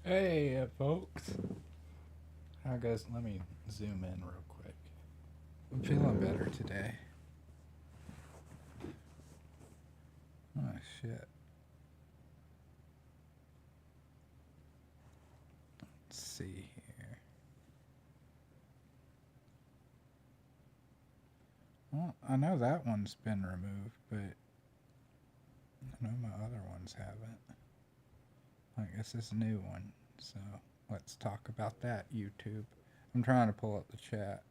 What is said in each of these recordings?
Hey, folks. How goes? Let me zoom in real quick. I'm feeling better today. Oh, shit. Let's see here. Well, I know that one's been removed, but I know my other ones haven't. I guess this new one. So let's talk about that, YouTube. I'm trying to pull up the chat.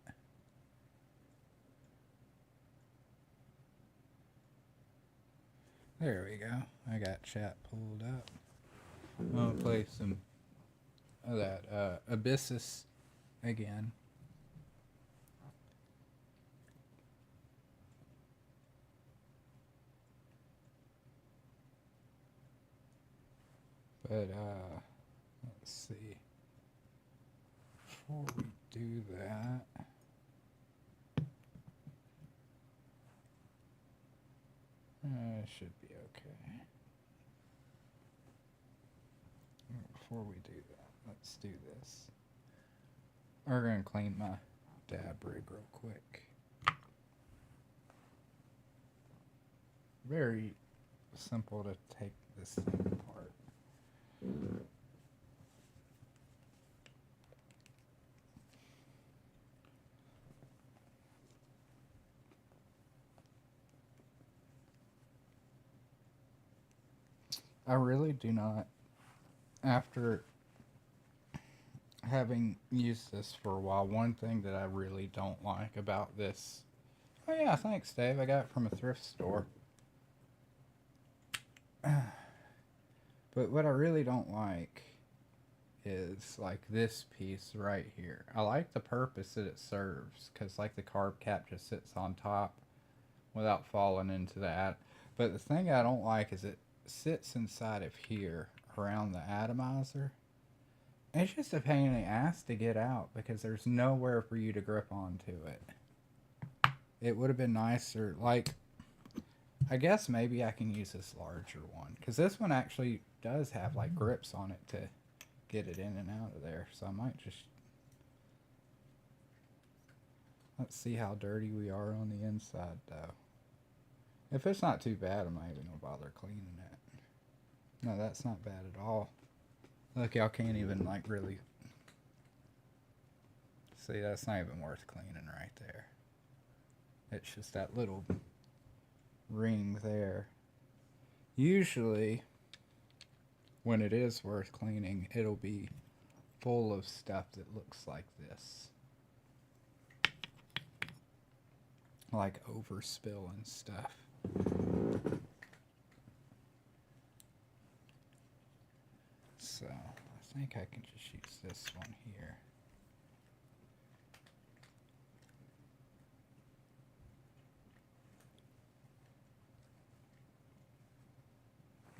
There we go. I got chat pulled up. I'm gonna play some of that Abyssus again. But let's see. Before we do that, it should be okay. Before we do that, let's do this. We're gonna clean my dab rig real quick. Very simple to take this thing apart. I really do not, after having used this for a while, one thing that I really don't like about this. Oh, yeah, thanks, Dave. I got it from a thrift store. But what I really don't like is like this piece right here. I like the purpose that it serves because like the carb cap just sits on top without falling into that. But the thing I don't like is it sits inside of here around the atomizer. It's just a pain in the ass to get out because there's nowhere for you to grip onto it. It would have been nicer, like, I guess maybe I can use this larger one because this one actually does have like grips on it to get it in and out of there. So I might just, let's see how dirty we are on the inside though. If it's not too bad, I'm not even gonna bother cleaning it. No, that's not bad at all. Look, y'all can't even like really see. That's not even worth cleaning right there. It's just that little ring there. Usually when it is worth cleaning, it'll be full of stuff that looks like this, like overspill and stuff. So I think I can just use this one here.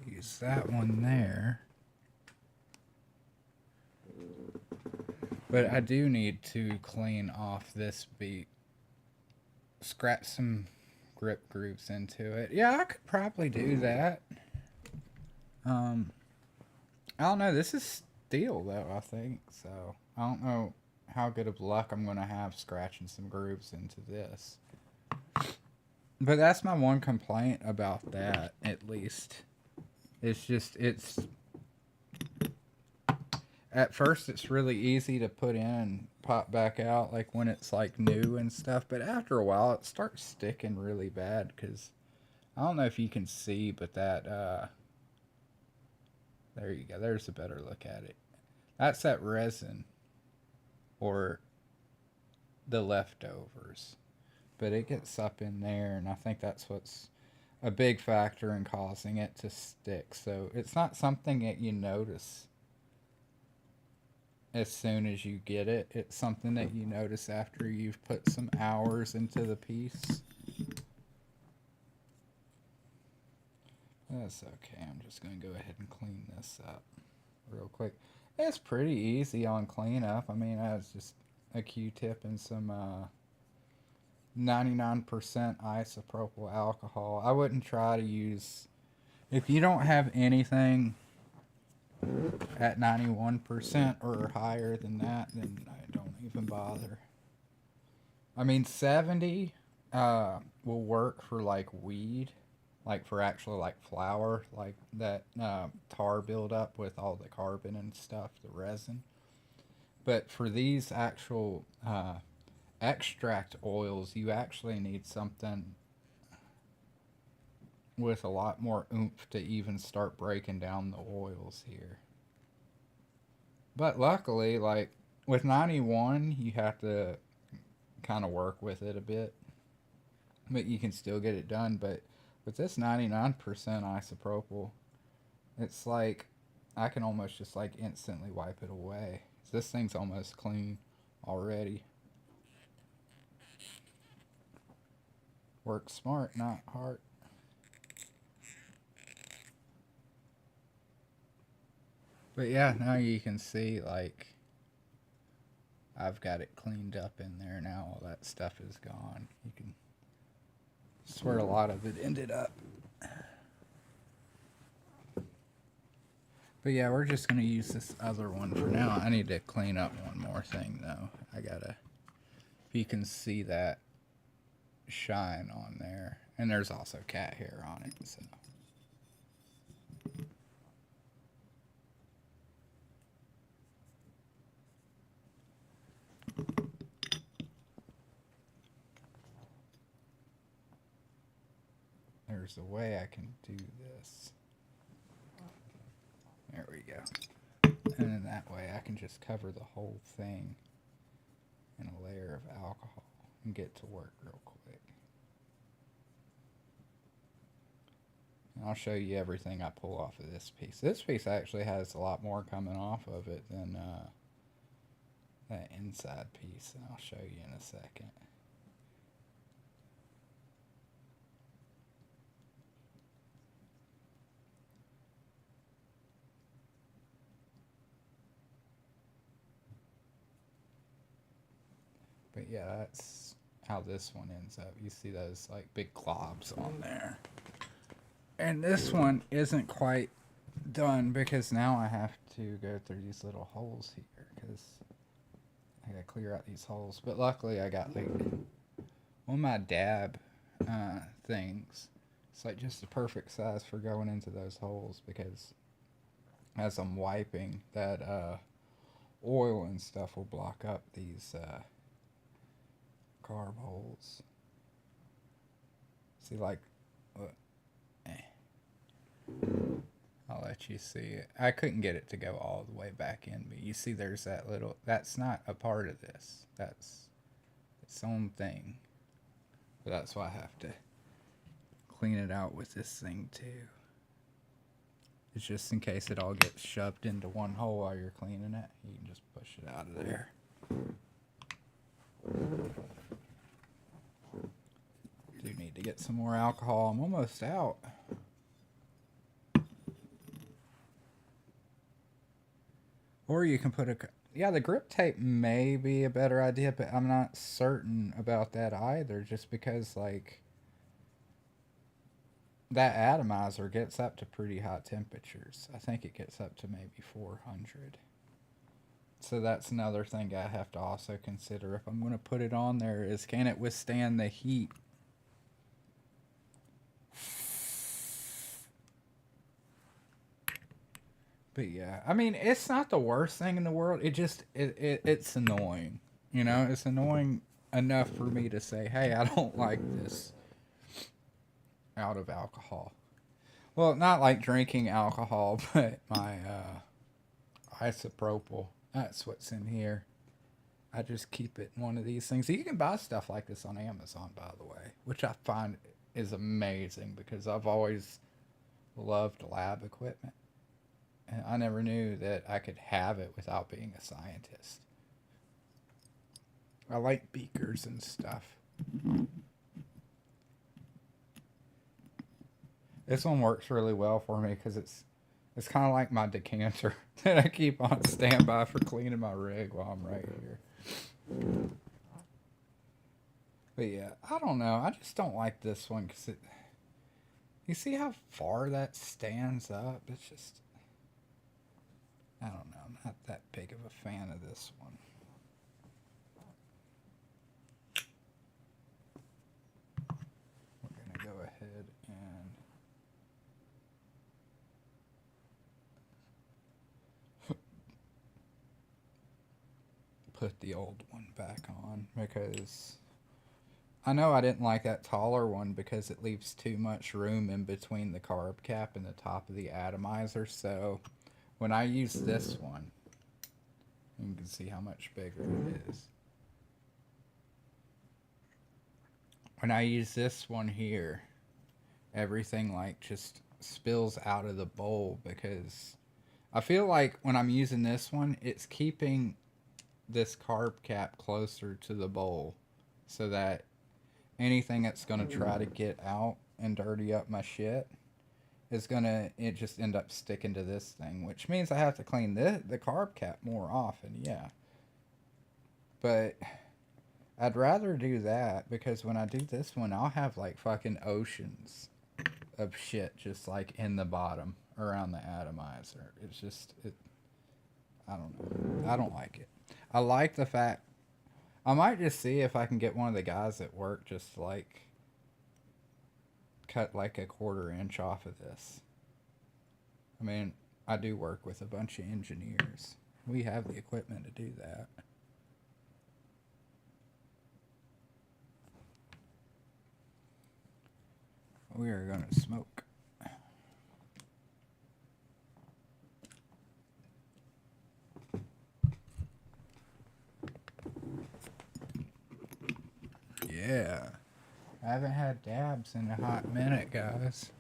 Use that one there. But I do need to clean off this beat. Scratch some grip grooves into it. Yeah, I could probably do that. I don't know. This is steel, though, I think. So, I don't know how good of luck I'm going to have scratching some grooves into this. But that's my one complaint about that, at least. It's just, it's... At first, it's really easy to put in and pop back out, like when it's like new and stuff. But after a while, it starts sticking really bad because I don't know if you can see, but that there you go. There's a better look at it. That's that resin or the leftovers, but it gets up in there, and I think that's what's a big factor in causing it to stick. So it's not something that you notice as soon as you get it. It's something that you notice after you've put some hours into the piece. That's okay. I'm just going to go ahead and clean this up real quick. It's pretty easy on cleanup. I mean, it's just a Q-tip and some 99% isopropyl alcohol. I wouldn't try to use... If you don't have anything at 91% or higher than that, then I don't even bother. I mean, 70 will work for like weed, like for actual like flour, like that tar buildup with all the carbon and stuff, the resin. But for these actual extract oils, you actually need something with a lot more oomph to even start breaking down the oils here. But luckily, like with 91, you have to kind of work with it a bit, but you can still get it done. But with this 99% isopropyl, it's like I can almost just like instantly wipe it away. This thing's almost clean already. Work smart, not hard. But yeah, now you can see like I've got it cleaned up in there now. All that stuff is gone. You can swear a lot of it ended up. But yeah, we're just going to use this other one for now. I need to clean up one more thing though. I gotta, if you can see that shine on there. And there's also cat hair on it, so. There's a way I can do this. There we go. And then that way I can just cover the whole thing in a layer of alcohol and get to work real quick. And I'll show you everything I pull off of this piece. This piece actually has a lot more coming off of it than that inside piece. And I'll show you in a second. But yeah, that's how this one ends up. You see those like big globs on there. And this one isn't quite done because now I have to go through these little holes here because I gotta clear out these holes. But luckily I got like one of my dab things. It's like just the perfect size for going into those holes because as I'm wiping, that oil and stuff will block up these carb holes. See, like, I'll let you see it. I couldn't get it to go all the way back in, but you see there's that little, that's not a part of this. That's its own thing. But that's why I have to clean it out with this thing too. It's just in case it all gets shoved into one hole while you're cleaning it. You can just push it out of there. Do need to get some more alcohol. I'm almost out. Or you can put a... Yeah, the grip tape may be a better idea, but I'm not certain about that either. Just because, like, that atomizer gets up to pretty hot temperatures. I think it gets up to maybe 400. So that's another thing I have to also consider if I'm going to put it on there is, can it withstand the heat? But yeah, I mean, it's not the worst thing in the world. It just, it's annoying. You know, it's annoying enough for me to say, hey, I don't like this out of alcohol. Well, not like drinking alcohol, but my isopropyl. That's what's in here. I just keep it in one of these things. You can buy stuff like this on Amazon, by the way, which I find is amazing because I've always loved lab equipment. And I never knew that I could have it without being a scientist. I like beakers and stuff. This one works really well for me because it's kind of like my decanter that I keep on standby for cleaning my rig while I'm right here. But yeah, I don't know. I just don't like this one because it... You see how far that stands up? It's just... I don't not that big of a fan of this one. We're going to go ahead and put the old one back on because I know I didn't like that taller one because it leaves too much room in between the carb cap and the top of the atomizer. So when I use this one, you can see how much bigger it is. When I use this one here, everything like just spills out of the bowl because I feel like when I'm using this one, it's keeping this carb cap closer to the bowl so that anything that's going to try to get out and dirty up my shit is going to it just end up sticking to this thing, which means I have to clean the carb cap more often, yeah. But I'd rather do that because when I do this one, I'll have like fucking oceans of shit just like in the bottom around the atomizer. It's just, I don't know. I don't like it. I like the fact, I might just see if I can get one of the guys at work just to like cut like a 1/4 inch off of this. I mean, I do work with a bunch of engineers. We have the equipment to do that. We are going to smoke. Yeah. I haven't had dabs in a hot minute, guys.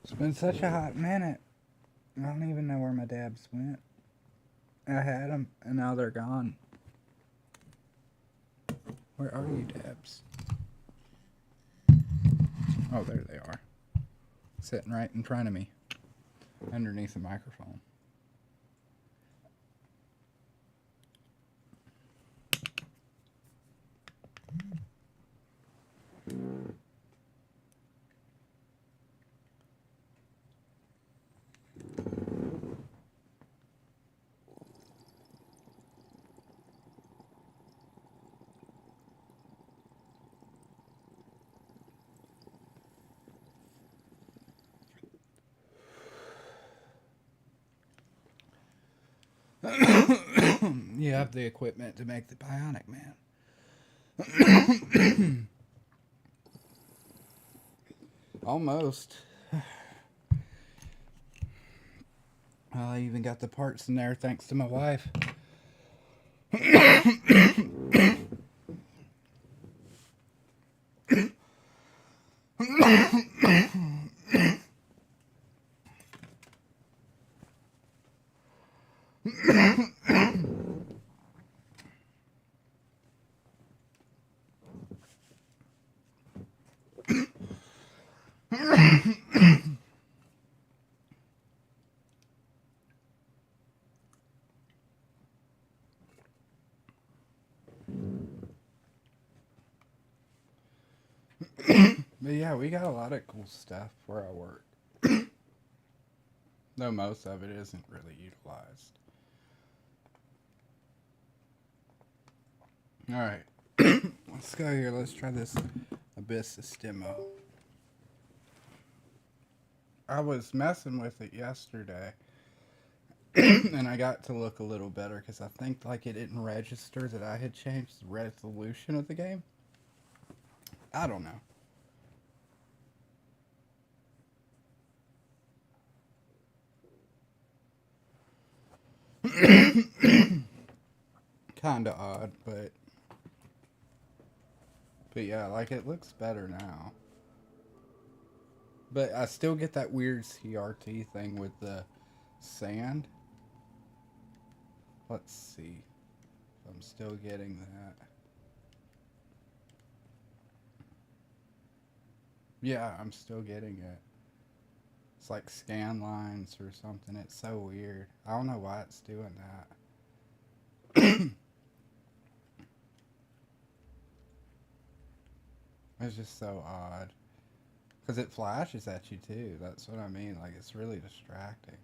It's been such a hot minute. I don't even know where my dabs went. I had them, and now they're gone. Where are you, dabs? Oh, there they are. Sitting right in front of me, underneath the microphone. You have the equipment to make the Bionic Man. Almost. Well, I even got the parts in there thanks to my wife. But yeah, we got a lot of cool stuff where I work. Though most of it isn't really utilized. Alright. Let's go here. Let's try this Abyssus demo. I was messing with it yesterday. And I got to look a little better because I think like it didn't register that I had changed the resolution of the game. I don't know. Kinda odd, but yeah, like it looks better now. But I still get that weird CRT thing with the sand. Let's see. I'm still getting that. Yeah, I'm still getting it. It's like scan lines or something. It's so weird. I don't know why it's doing that. It's just so odd. Because it flashes at you too. That's what I mean. Like, it's really distracting.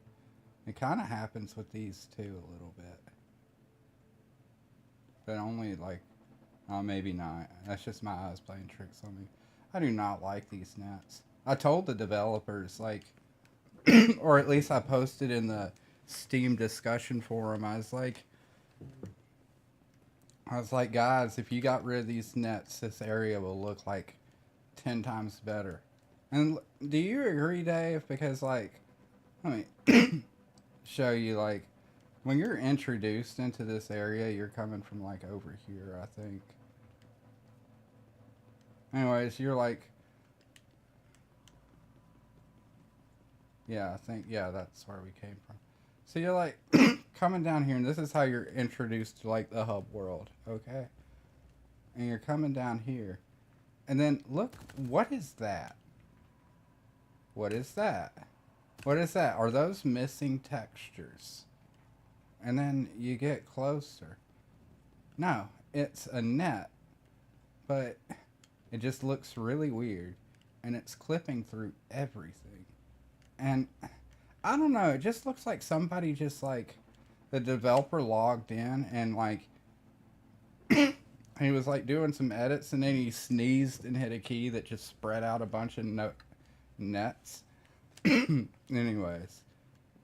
It kind of happens with these too a little bit. But only like, oh, maybe not. That's just my eyes playing tricks on me. I do not like these nets. I told the developers, like, or at least I posted in the Steam discussion forum, I was like, guys, if you got rid of these nets, this area will look like 10 times better. And do you agree, Dave? Because, like, let me show you, like, when you're introduced into this area, you're coming from, like, over here, I think. Anyways, you're like, yeah, I think, yeah, that's where we came from. So you're like coming down here, and this is how you're introduced to like the hub world, okay? And you're coming down here, and then look, what is that? What is that? What is that? Are those missing textures? And then you get closer. No, it's a net, but it just looks really weird, and it's clipping through everything. And I don't know, it just looks like somebody just like the developer logged in and like he was like doing some edits and then he sneezed and hit a key that just spread out a bunch of nets. Anyways,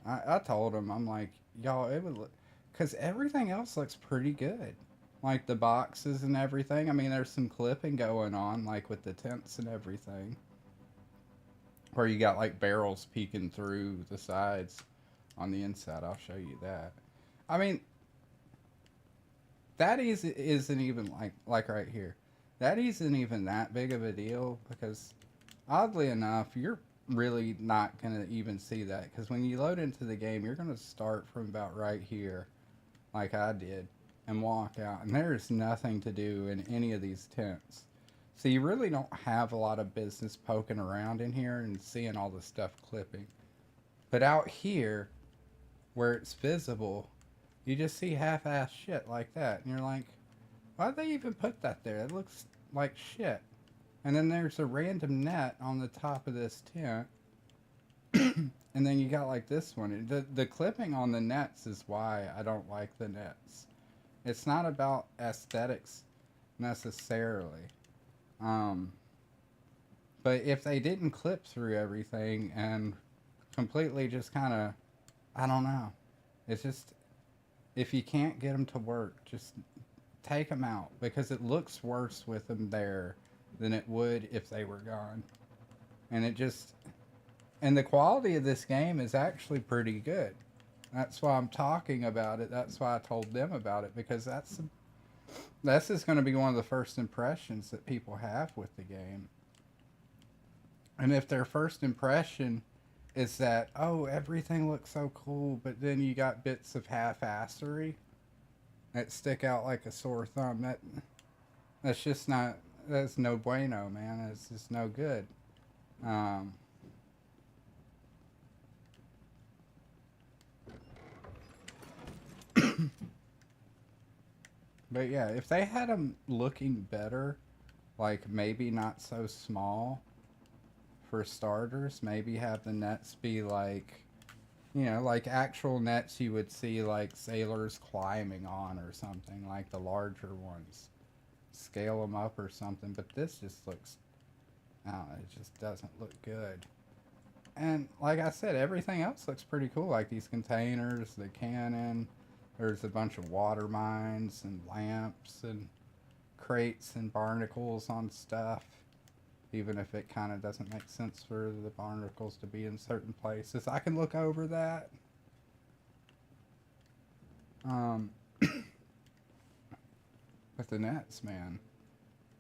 I told him, I'm like, y'all, it would look, because everything else looks pretty good. Like the boxes and everything. I mean, there's some clipping going on, like with the tents and everything. Where you got like barrels peeking through the sides on the inside. I'll show you that. I mean, that isn't even like right here. That isn't even that big of a deal because oddly enough, you're really not going to even see that because when you load into the game, you're going to start from about right here like I did and walk out and there's nothing to do in any of these tents. So you really don't have a lot of business poking around in here and seeing all the stuff clipping. But out here, where it's visible, you just see half-ass shit like that. And you're like, why'd they even put that there? It looks like shit. And then there's a random net on the top of this tent. And then you got like this one. The clipping on the nets is why I don't like the nets. It's not about aesthetics necessarily. But if they didn't clip through everything and completely just kind of, I don't know. It's just, if you can't get them to work, just take them out because it looks worse with them there than it would if they were gone. And it just, and the quality of this game is actually pretty good. That's why I'm talking about it. That's why I told them about it because this is going to be one of the first impressions that people have with the game. And if their first impression is that, oh, everything looks so cool, but then you got bits of half-assery that stick out like a sore thumb, that's just not, that's no bueno, man. It's just no good. But yeah, if they had them looking better, like maybe not so small for starters, maybe have the nets be like, you know, like actual nets you would see like sailors climbing on or something, like the larger ones. Scale them up or something, but this just looks, I don't know, it just doesn't look good. And like I said, everything else looks pretty cool, like these containers, the cannon, there's a bunch of water mines and lamps and crates and barnacles on stuff. Even if it kind of doesn't make sense for the barnacles to be in certain places. I can look over that. But the nets, man.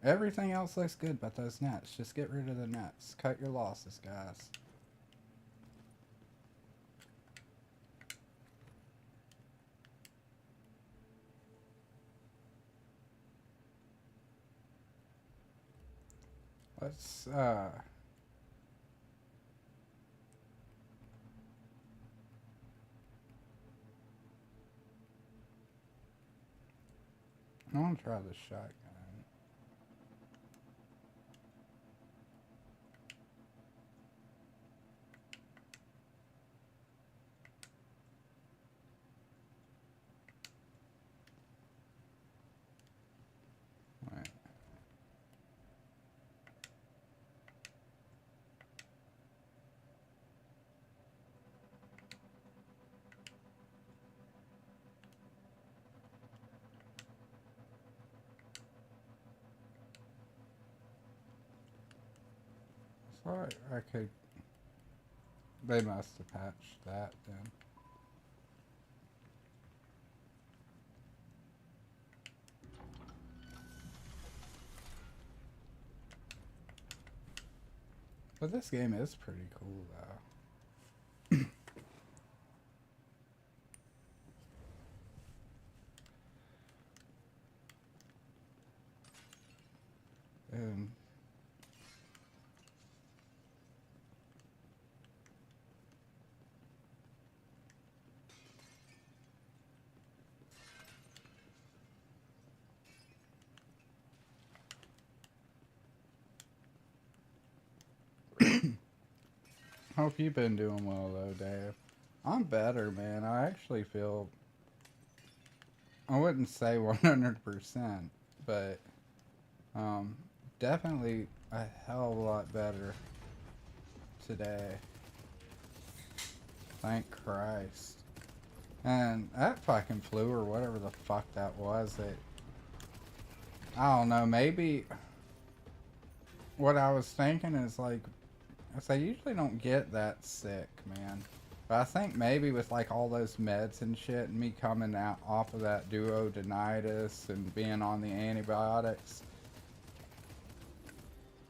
Everything else looks good but those nets. Just get rid of the nets. Cut your losses, guys. Let's, I want to try the shotgun. Well, I could. They must have patched that then. But this game is pretty cool though. And hope you've been doing well though, Dave. I'm better, man. I actually feel, I wouldn't say 100%, but um, definitely a hell of a lot better today. Thank Christ. And that fucking flu or whatever the fuck that was, I don't know, maybe what I was thinking is like, I usually don't get that sick, man. But I think maybe with like all those meds and shit and me coming out off of that duodenitis and being on the antibiotics,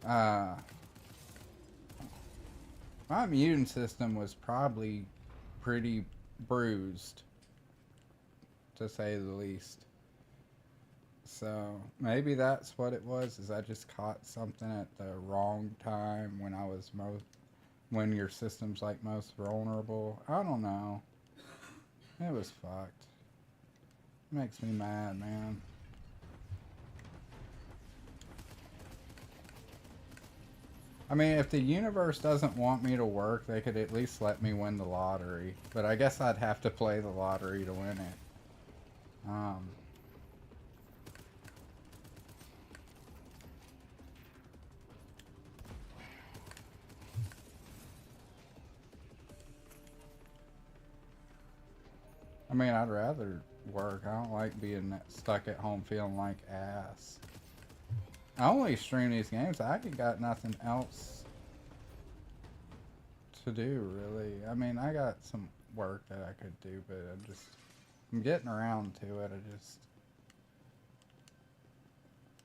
my immune system was probably pretty bruised, to say the least. So maybe that's what it was, is I just caught something at the wrong time when I was when your system's like most vulnerable. I don't know. It was fucked. It makes me mad, man. I mean, if the universe doesn't want me to work, they could at least let me win the lottery. But I guess I'd have to play the lottery to win it. I mean, I'd rather work. I don't like being stuck at home feeling like ass. I only stream these games. I ain't got nothing else to do, really. I mean, I got some work that I could do, but I'm getting around to it.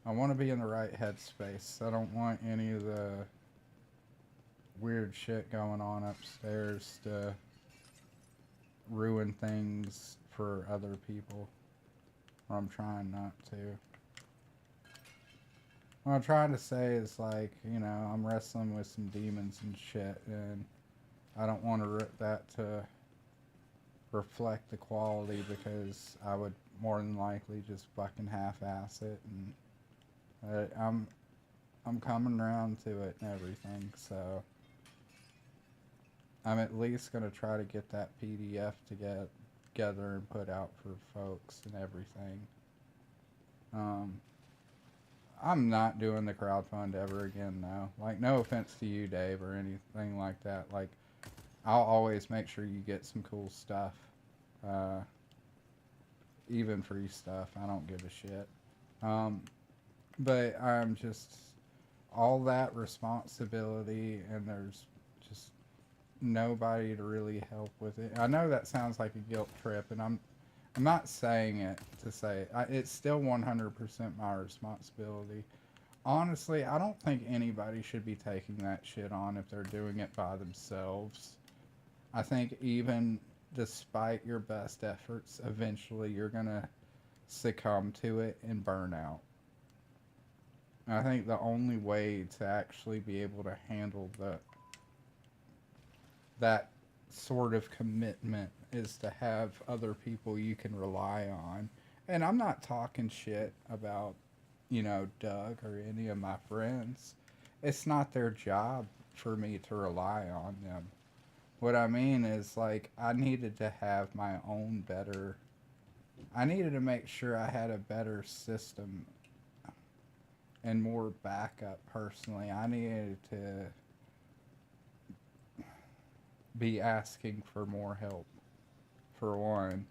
I want to be in the right headspace. I don't want any of the weird shit going on upstairs to ruin things for other people. Or I'm trying not to. What I'm trying to say is, like, you know, I'm wrestling with some demons and shit, and I don't want that to reflect the quality, because I would more than likely just fucking half-ass it, and I'm coming around to it and everything, so I'm at least gonna try to get that PDF together and put out for folks and everything. I'm not doing the crowdfund ever again, though. Like, no offense to you, Dave, or anything like that. Like, I'll always make sure you get some cool stuff. Even free stuff. I don't give a shit. But I'm just, all that responsibility, and there's just nobody to really help with it. I know that sounds like a guilt trip, and I'm not saying it to say it's still 100% my responsibility. Honestly, I don't think anybody should be taking that shit on if they're doing it by themselves. I think even despite your best efforts, eventually you're gonna succumb to it and burn out. And I think the only way to actually be able to handle that sort of commitment is to have other people you can rely on. And I'm not talking shit about, you know, Doug or any of my friends. It's not their job for me to rely on them. What I mean is, like, I needed to have my own better. I needed to make sure I had a better system and more backup personally. I needed to be asking for more help, for one.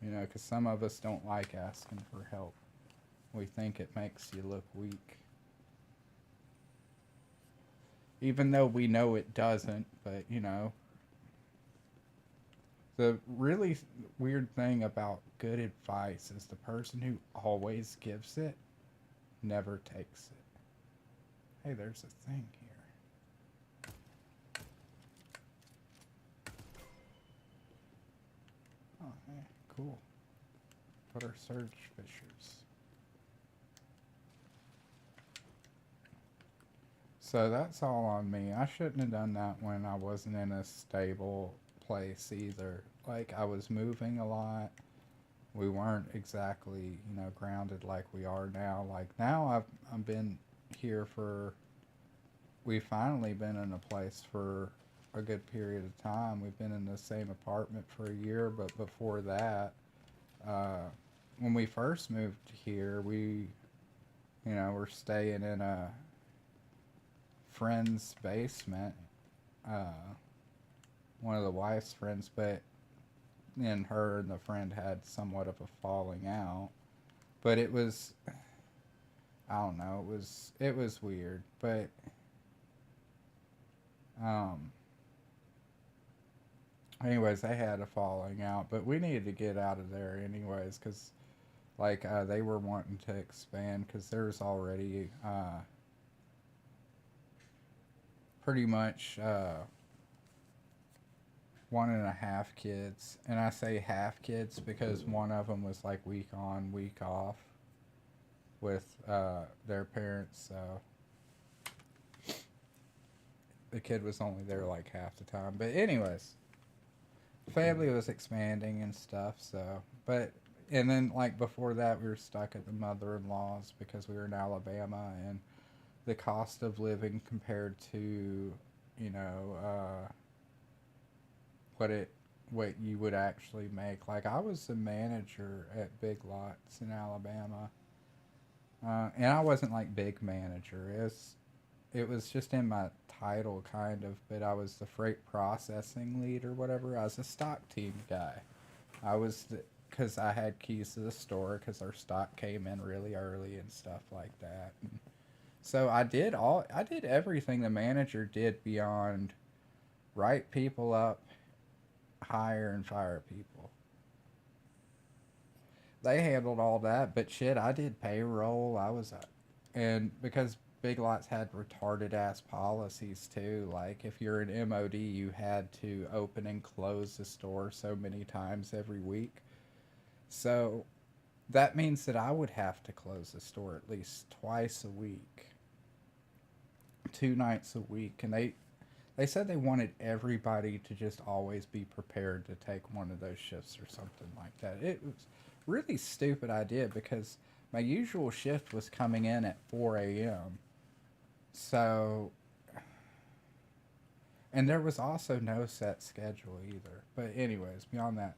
You know, because some of us don't like asking for help. We think it makes you look weak. even though we know it doesn't. But you know, the really weird thing about good advice is the person who always gives it never takes it. Hey, there's a thing here. Oh, hey, cool. What are surge fissures? So that's all on me. I shouldn't have done that when I wasn't in a stable place either. Like, I was moving a lot. We weren't exactly, you know, grounded like we are now. Like, now I've been here for, we've finally been in a place for a good period of time. We've been in the same apartment for a year, but before that, uh, when we first moved here, you know, were staying in a friend's basement, uh, one of the wife's friends, but then her and the friend had somewhat of a falling out. But it was, I don't know, it was weird. But um, anyways, they had a falling out, but we needed to get out of there anyways, because like they were wanting to expand because there's already pretty much 1.5 kids, and I say half kids because one of them was like week on, week off with their parents. So the kid was only there like half the time. But anyways, family was expanding and stuff. So, but and then like before that, we were stuck at the mother-in-law's because we were in Alabama, and the cost of living compared to, you know, what it what you would actually make. Like I was a manager at Big Lots in Alabama, and I wasn't like big manager. It was just in my title kind of, but I was the freight processing lead or whatever. I was a stock team guy. I was because I had keys to the store because our stock came in really early and stuff like that. And so I did everything the manager did beyond write people up, hire and fire people. They handled all that, but shit, I did payroll. And because Big Lots had retarded ass policies too. Like if you're an MOD, you had to open and close the store so many times every week. So that means that I would have to close the store at least twice a week, 2 nights a week, and they said they wanted everybody to just always be prepared to take one of those shifts or something like that. It was a really stupid idea because my usual shift was coming in at 4 a.m. So, and there was also no set schedule either. But, anyways, beyond that,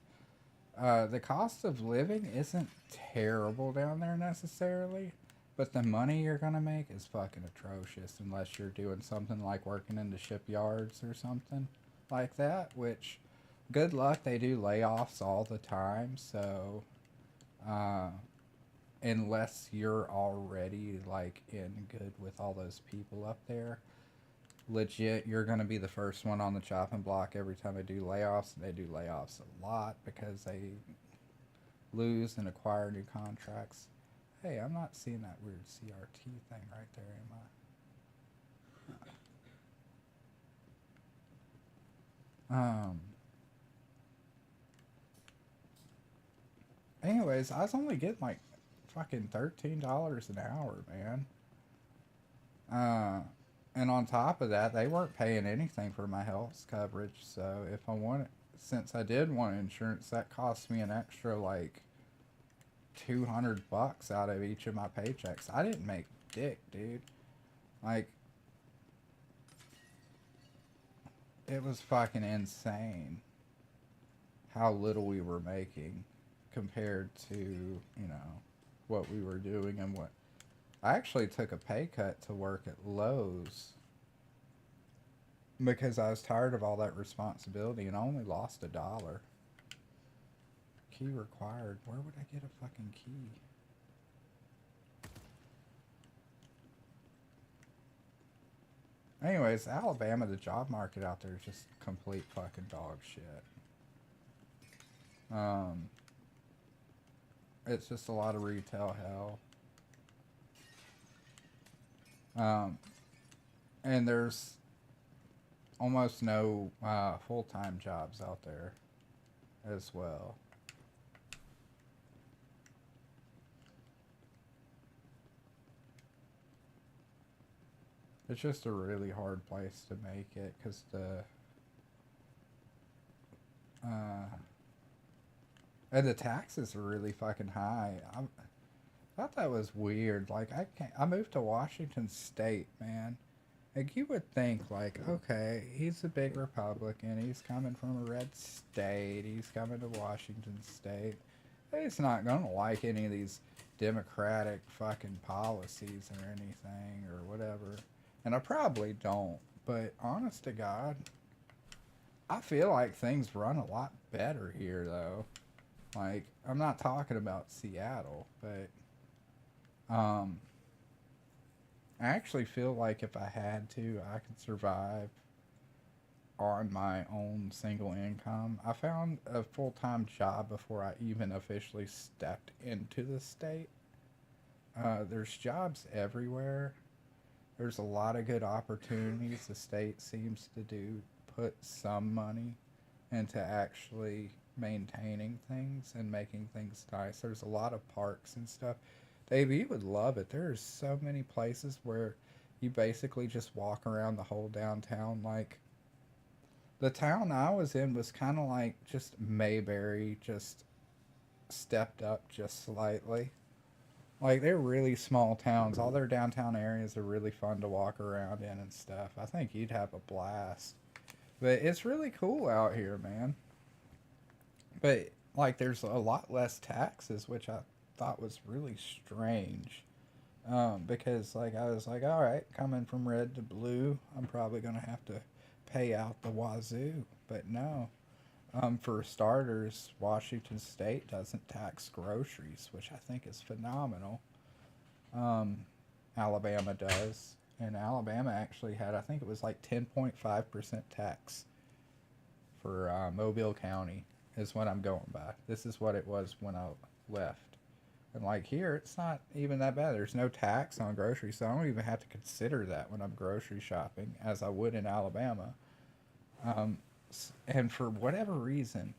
the cost of living isn't terrible down there necessarily, but the money you're gonna make is fucking atrocious unless you're doing something like working in the shipyards or something like that, which good luck, they do layoffs all the time, so uh, unless you're already like in good with all those people up there, legit you're gonna be the first one on the chopping block every time they do layoffs. They do layoffs a lot because they lose and acquire new contracts. Hey, I'm not seeing that weird CRT thing right there, am I? Anyways, I was only getting like fucking $13 an hour, man. Uh, and on top of that, they weren't paying anything for my health coverage. So if I wanted, since I did want insurance, that cost me an extra like $200 out of each of my paychecks. I didn't make dick, dude. Like, it was fucking insane how little we were making compared to, you know, what we were doing and what. I actually took a pay cut to work at Lowe's because I was tired of all that responsibility and I only lost $1. Key required. Where would I get a fucking key? Anyways, Alabama, the job market out there is just complete fucking dog shit. Um, it's just a lot of retail hell. Um, and there's almost no full-time jobs out there as well. It's just a really hard place to make it because uh, and the taxes are really fucking high. I thought that was weird. Like I moved to Washington State, man. Like you would think, like, okay, he's a big Republican. He's coming from a red state. He's coming to Washington State. He's not gonna like any of these Democratic fucking policies or anything or whatever. And I probably don't. But honest to God, I feel like things run a lot better here, though. Like I'm not talking about Seattle, but um, I actually feel like if I had to, I could survive on my own single income. I found a full time job before I even officially stepped into the state. There's jobs everywhere. There's a lot of good opportunities. The state seems to do put some money into actually maintaining things and making things nice. There's a lot of parks and stuff. Dave, you would love it. There's so many places where you basically just walk around the whole downtown. Like the town I was in was kind of like just Mayberry, just stepped up just slightly. Like they're really small towns. All their downtown areas are really fun to walk around in and stuff. I think you'd have a blast. But it's really cool out here, man. But like there's a lot less taxes, which I thought was really strange. Because like I was like, all right, coming from red to blue, I'm probably gonna have to pay out the wazoo. But no. For starters, Washington State doesn't tax groceries, which I think is phenomenal. Um, Alabama does. And Alabama actually had, I think it was like 10.5% tax for Mobile County, is what I'm going by. This is what it was when I left. And like here, it's not even that bad. There's no tax on groceries, so I don't even have to consider that when I'm grocery shopping, as I would in Alabama. Um, and for whatever reason,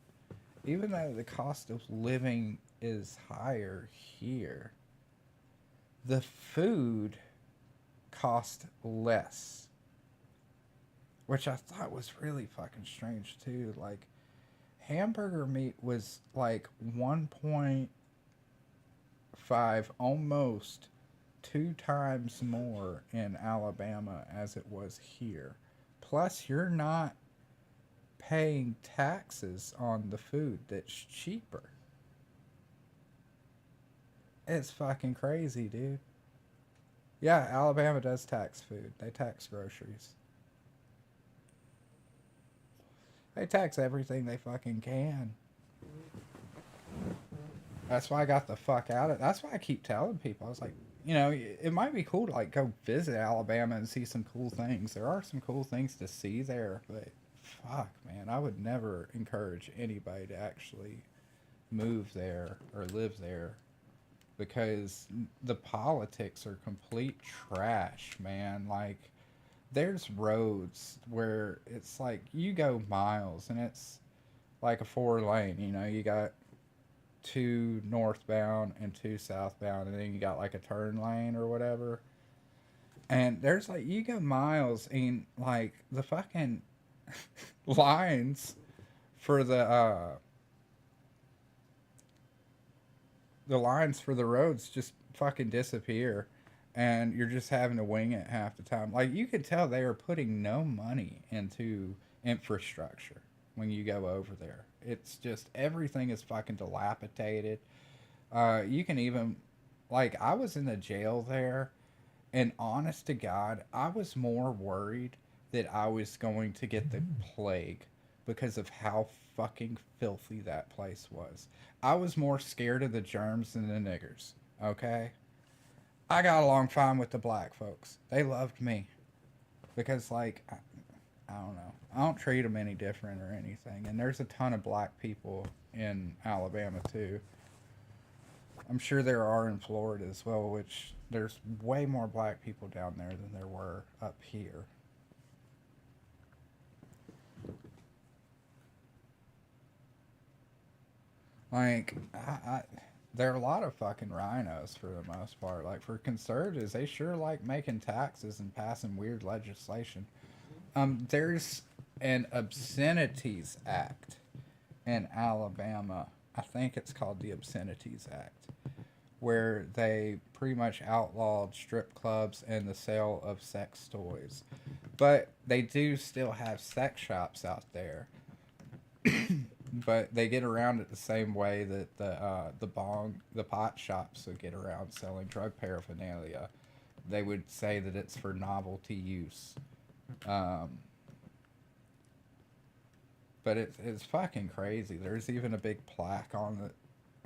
even though the cost of living is higher here, the food cost less, which I thought was really fucking strange too. Like hamburger meat was like 1.5, almost 2 times more in Alabama as it was here. Plus, you're not paying taxes on the food that's cheaper. It's fucking crazy, dude. Yeah, Alabama does tax food. They tax groceries. They tax everything they fucking can. That's why I got the fuck out of it. That's why I keep telling people. I was like, you know, it might be cool to like go visit Alabama and see some cool things. There are some cool things to see there, but fuck, man, I would never encourage anybody to actually move there or live there because the politics are complete trash, man. Like, there's roads where it's like you go miles and it's like a 4 lane, you know, you got two northbound and two southbound, and then you got like a turn lane or whatever. And there's like, you go miles and like the fucking lines for the lines for the roads just fucking disappear and you're just having to wing it half the time. Like you could tell they are putting no money into infrastructure when you go over there. It's just everything is fucking dilapidated. You can even like I was in the jail there and honest to God, I was more worried that I was going to get the plague because of how fucking filthy that place was. I was more scared of the germs than the niggers. Okay? I got along fine with the black folks. They loved me. because like I don't know. I don't treat them any different or anything. And there's a ton of black people in Alabama too. I'm sure there are in Florida as well, which there's way more black people down there than there were up here. Like, there are a lot of fucking rhinos for the most part. Like, for conservatives, they sure like making taxes and passing weird legislation. There's an Obscenities Act in Alabama. I think it's called the Obscenities Act, where they pretty much outlawed strip clubs and the sale of sex toys. But they do still have sex shops out there. But they get around it the same way that the pot shops would get around selling drug paraphernalia. They would say that it's for novelty use. Um, but it's fucking crazy. There's even a big plaque on it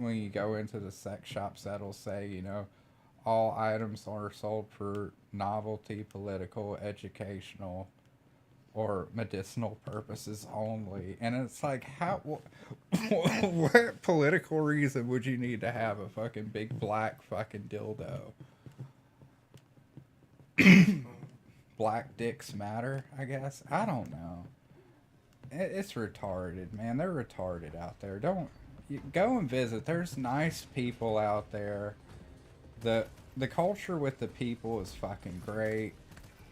when you go into the sex shops that'll say, you know, all items are sold for novelty, political, educational, or medicinal purposes only. And it's like, how, what political reason would you need to have a fucking big black fucking dildo? Black dicks matter, I guess. I don't know. It's retarded, man. They're retarded out there. Don't go and visit. There's nice people out there. The the culture with the people is fucking great.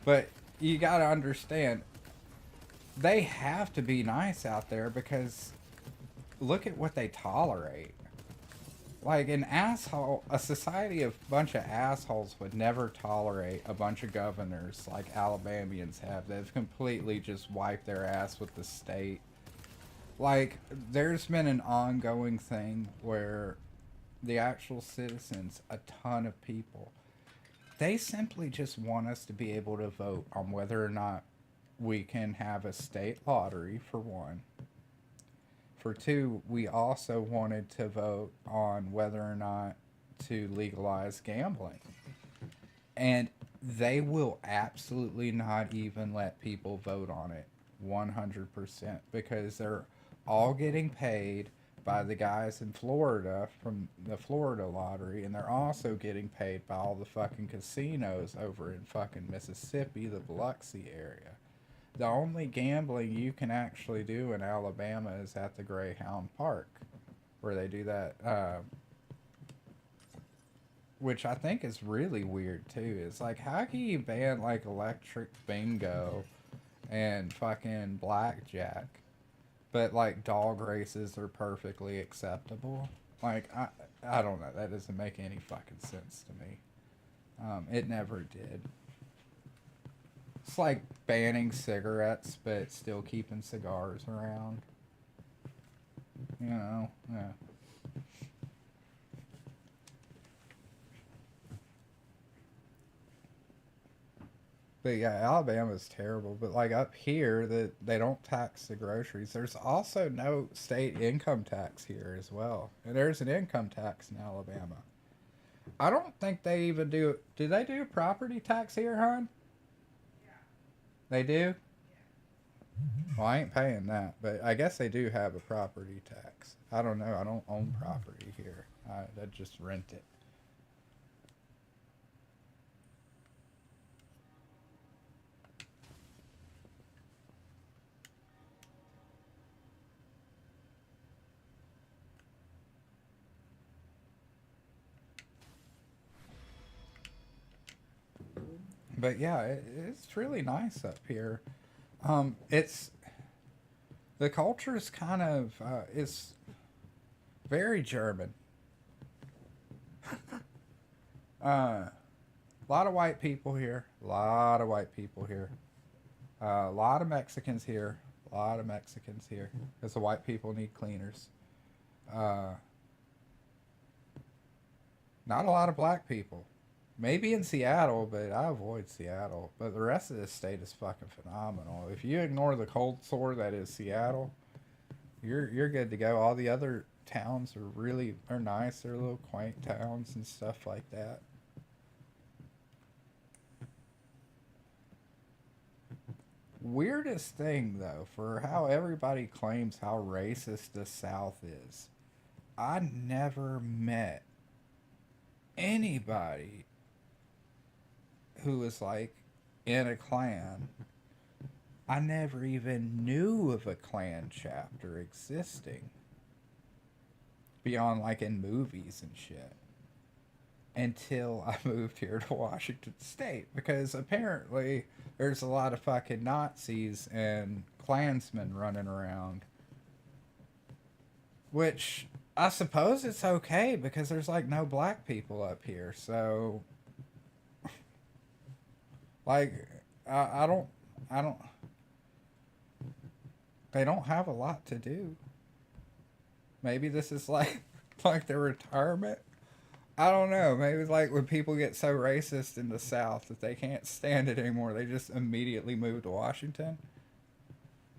But you got to understand, they have to be nice out there because look at what they tolerate. Like an asshole, a society of bunch of assholes would never tolerate a bunch of governors like Alabamians have. They've completely just wiped their ass with the state. Like there's been an ongoing thing where the actual citizens, a ton of people, they simply just want us to be able to vote on whether or not we can have a state lottery, for one. For two, we also wanted to vote on whether or not to legalize gambling. And they will absolutely not even let people vote on it 100% because they're all getting paid by the guys in Florida from the Florida lottery, and they're also getting paid by all the fucking casinos over in fucking Mississippi, the Biloxi area. The only gambling you can actually do in Alabama is at the Greyhound Park, where they do that, which I think is really weird too. It's like, how can you ban like electric bingo and fucking blackjack, but like dog races are perfectly acceptable? Like, I don't know. That doesn't make any fucking sense to me. It never did. It's like banning cigarettes, but still keeping cigars around. You know, yeah. But yeah, Alabama's terrible. But like up here, that they don't tax the groceries. There's also no state income tax here as well, and there's an income tax in Alabama. I don't think they even do. Do they do property tax here, hon? They do. Well, I ain't paying that, but I guess they do have a property tax. I don't know. I don't own property here. I just rent it. But yeah, it's really nice up here. It's the culture is kind of it's very German. A lot of white people here. A lot of white people here. A lot of Mexicans here. A lot of Mexicans here. Because the white people need cleaners. Uh, Not a lot of black people. Maybe in Seattle, but I avoid Seattle. But the rest of this state is fucking phenomenal. If you ignore the cold sore that is Seattle, you're good to go. All the other towns are nice. They're little quaint towns and stuff like that. Weirdest thing, though, for how everybody claims how racist the South is, I never met anybody who was like in a clan. I never even knew of a clan chapter existing beyond like in movies and shit until I moved here to Washington State, because apparently there's a lot of fucking Nazis and Klansmen running around, which I suppose it's okay because there's like no black people up here. So like I don't they don't have a lot to do. Maybe this is like like their retirement. I don't know. Maybe it's like when people get so racist in the South that they can't stand it anymore, they just immediately move to Washington.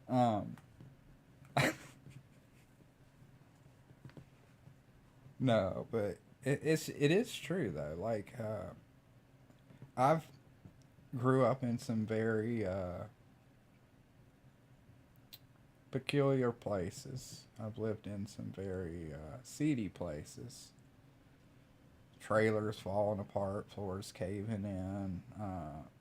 Um, no, but it is true though. Like I've grew up in some very peculiar places. I've lived in some very seedy places. Trailers falling apart, floors caving in,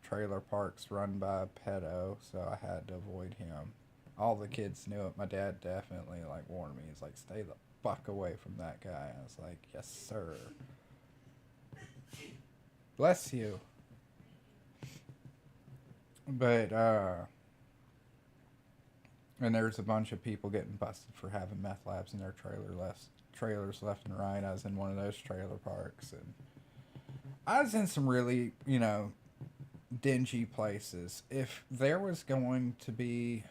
trailer parks run by a pedo, so I had to avoid him. All the kids knew it. My dad definitely like warned me. He's like, "Stay the fuck away from that guy." I was like, "Yes, sir." Bless you. But and there's a bunch of people getting busted for having meth labs in their trailers left and right. I was in one of those trailer parks, and I was in some really, dingy places. If there was going to be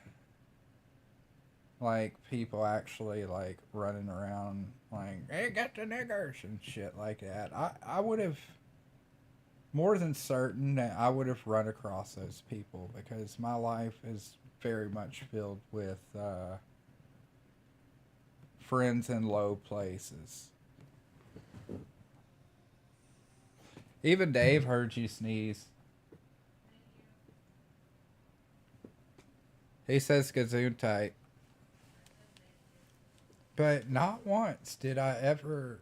like people actually like running around like, "Hey, get the niggers" and shit like that, I would have more than certain that I would have run across those people, because my life is very much filled with friends in low places. Even Dave heard you sneeze. He says Gesundheit. But not once did I ever.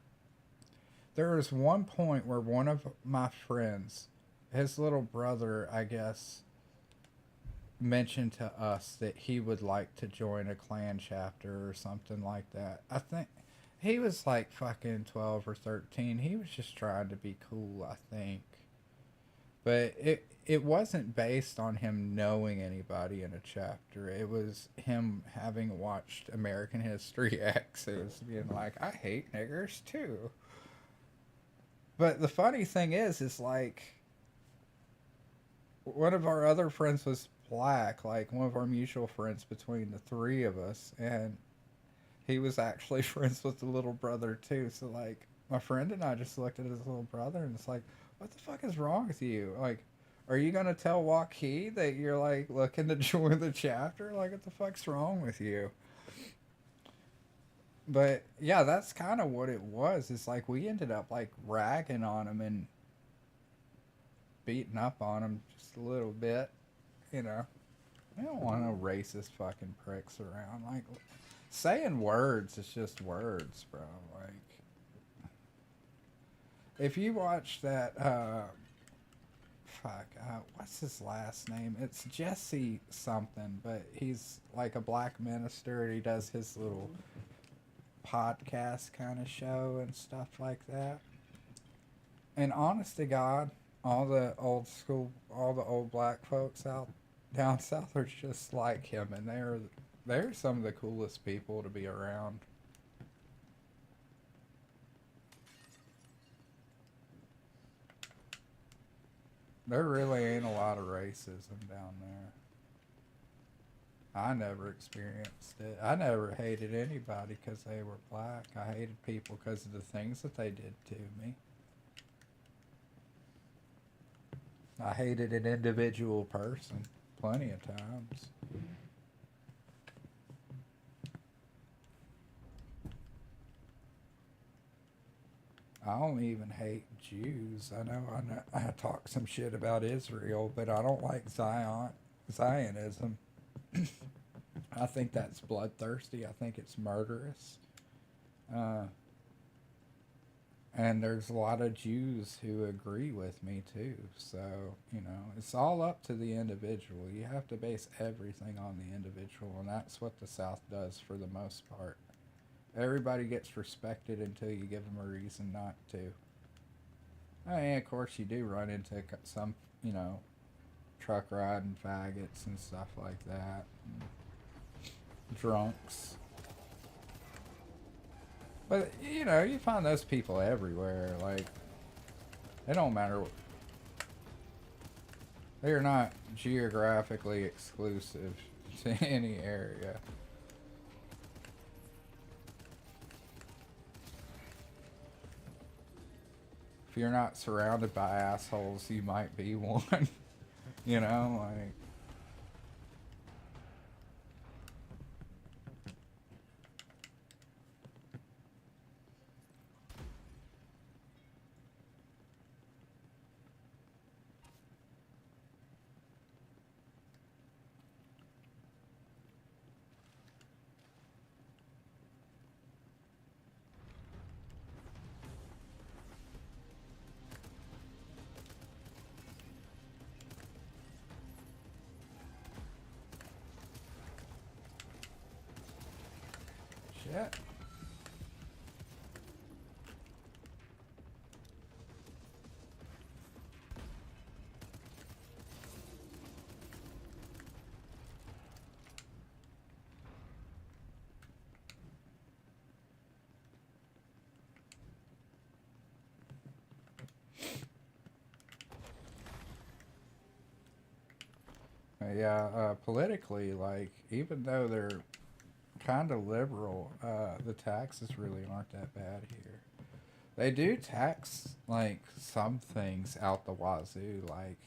There was one point where one of my friends, his little brother, I guess, mentioned to us that he would like to join a clan chapter or something like that. I think he was like fucking 12 or 13. He was just trying to be cool, I think. But it wasn't based on him knowing anybody in a chapter. It was him having watched American History X. It was being like, "I hate niggers too." But the funny thing is like one of our other friends was black, like one of our mutual friends between the three of us, and he was actually friends with the little brother too. So like my friend and I just looked at his little brother and it's like, "What the fuck is wrong with you? Like, are you gonna tell Joaquin that you're like looking to join the chapter? Like, what the fuck's wrong with you?" But yeah, that's kind of what it was. It's like we ended up like ragging on him and beating up on him just a little bit, you know. We don't want no racist fucking pricks around. Like, saying words is just words, bro. Like, if you watch that, what's his last name? It's Jesse something, but he's like a black minister. And he does his little podcast kind of show and stuff like that. And honest to God, all the old black folks out down south are just like him, and they're some of the coolest people to be around. There really ain't a lot of racism down there. I never experienced it. I never hated anybody because they were black. I hated people because of the things that they did to me. I hated an individual person plenty of times. I don't even hate Jews. I know I talk some shit about Israel, but I don't like Zion. Zionism. I think that's bloodthirsty. I think it's murderous. Uh, and there's a lot of Jews who agree with me too. So, you know, it's all up to the individual. You have to base everything on the individual, and that's what the South does for the most part. Everybody gets respected until you give them a reason not to. I mean, of course, you do run into some, you know, truck riding faggots and stuff like that. And drunks. But, you know, you find those people everywhere. Like, it don't matter. They're not geographically exclusive to any area. If you're not surrounded by assholes, you might be one. You know, like. Shit. Yeah, politically, like, even though they're kind of liberal, the taxes really aren't that bad here. They do tax, like, some things out the wazoo, like,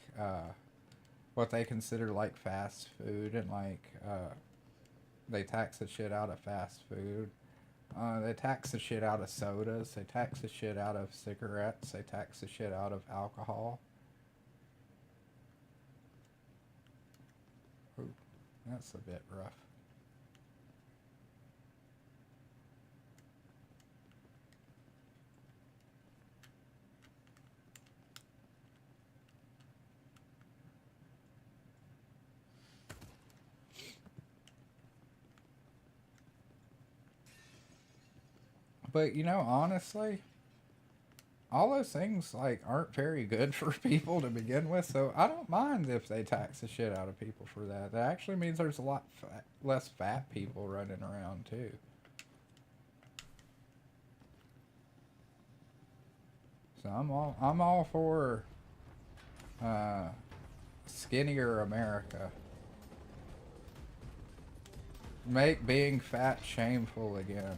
what they consider, like, fast food, and, like, they tax the shit out of fast food. They tax the shit out of sodas. They tax the shit out of cigarettes. They tax the shit out of alcohol. Ooh, that's a bit rough. But, you know, honestly, all those things, like, aren't very good for people to begin with, so I don't mind if they tax the shit out of people for that. That actually means there's a lot less fat people running around too. So I'm all for uh, skinnier America. Make being fat shameful again.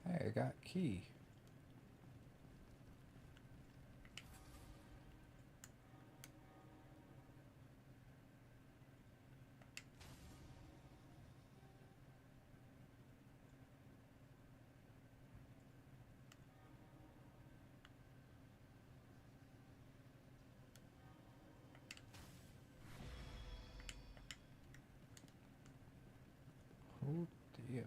Hey, I got key. Cool deal.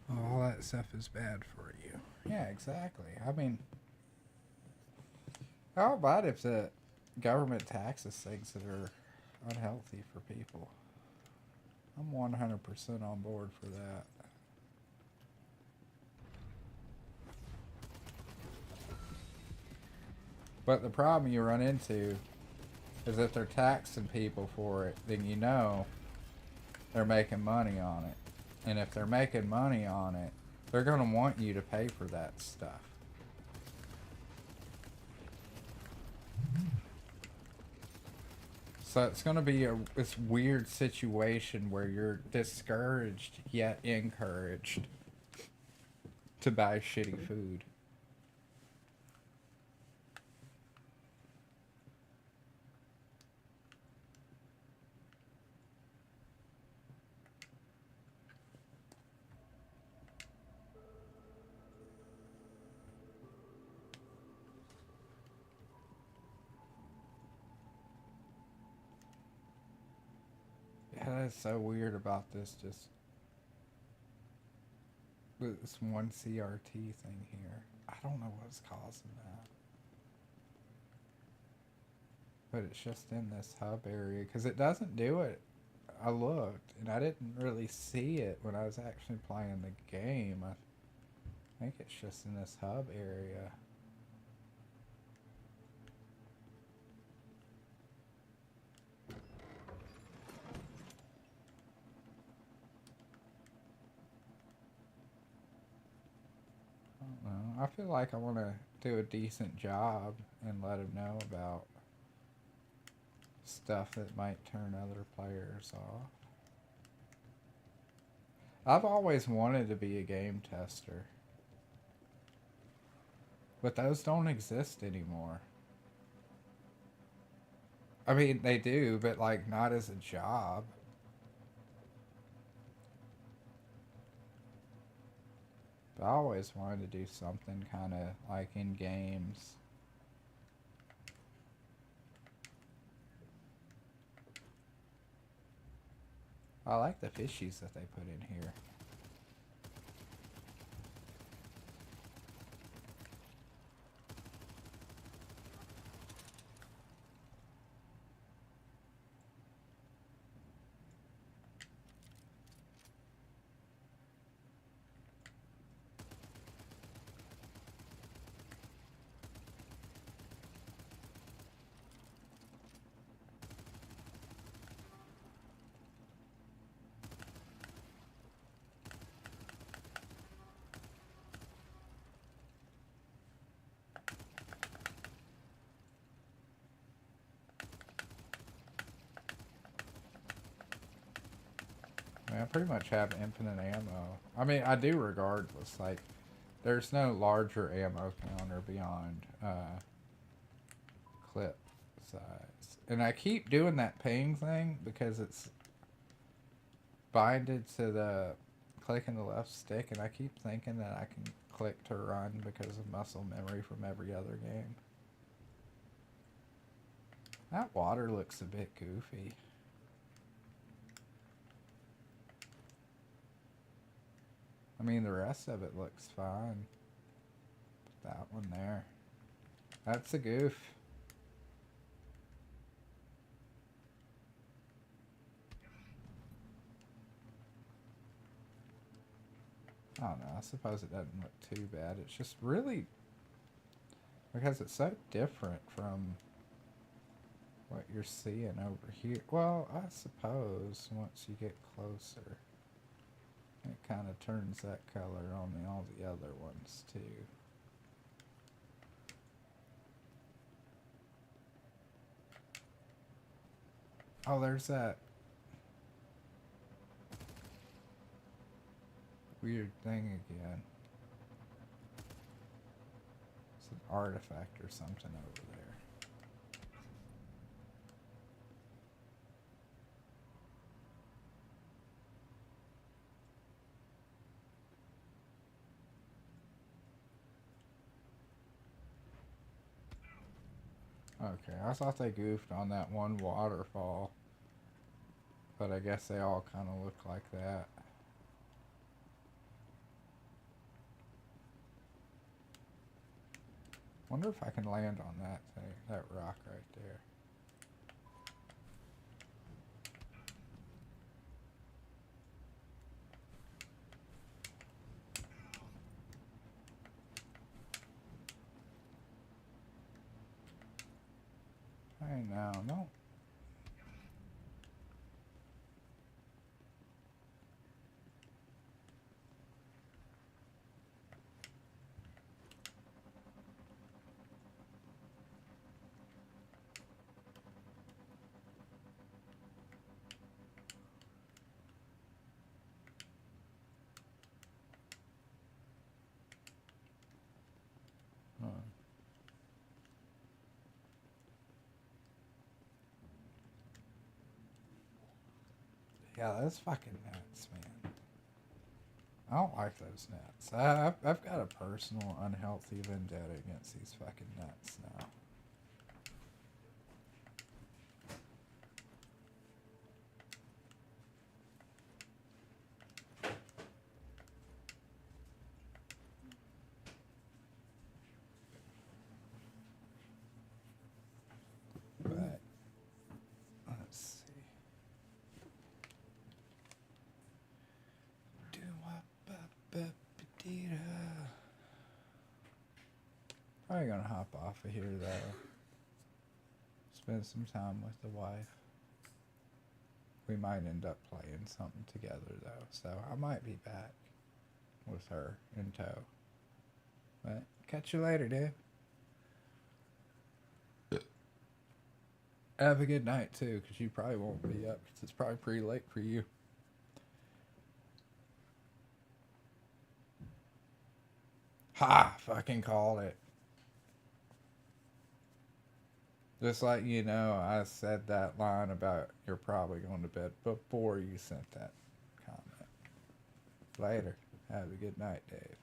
All that stuff is bad for you. Yeah, exactly. I mean, how about if the government taxes things that are unhealthy for people? I'm 100% on board for that. But the problem you run into is if they're taxing people for it, then you know they're making money on it. And if they're making money on it, they're going to want you to pay for that stuff. So it's going to be this weird situation where you're discouraged yet encouraged to buy shitty food. Yeah, that's so weird about this this one CRT thing here. I don't know what's causing that. But it's just in this hub area because it doesn't do it. I looked and I didn't really see it when I was actually playing the game. I think it's just in this hub area. I don't know. I feel like I want to do a decent job and let them know about stuff that might turn other players off. I've always wanted to be a game tester, but those don't exist anymore. I mean, they do, but like not as a job. But I always wanted to do something kind of like in games. I like the fishies that they put in here. I mean, I pretty much have infinite ammo. I mean, I do regardless. Like, there's no larger ammo counter beyond clip size. And I keep doing that ping thing because it's binded to the clicking the left stick, and I keep thinking that I can click to run because of muscle memory from every other game. That water looks a bit goofy. I mean, the rest of it looks fine. But that one there. That's a goof. I don't know. I suppose it doesn't look too bad. It's just really... because it's so different from what you're seeing over here. Well, I suppose once you get closer, it kind of turns that color on all the other ones too. Oh, there's that weird thing again. It's an artifact or something over there. Okay, I thought they goofed on that one waterfall, but I guess they all kind of look like that. Wonder if I can land on that thing, that rock right there. Hey now, no. Huh. Yeah, that's fucking nuts, man. I don't like those nuts. I've got a personal unhealthy vendetta against these fucking nuts now. But let's see. Probably gonna hop off of here though. Spend some time with the wife. We might end up playing something together though, so I might be back with her in tow. But catch you later, dude. Have a good night too, because you probably won't be up because it's probably pretty late for you. Ha! Fucking called it. Just like you know, I said that line about you're probably going to bed before you sent that comment. Later. Have a good night, Dave.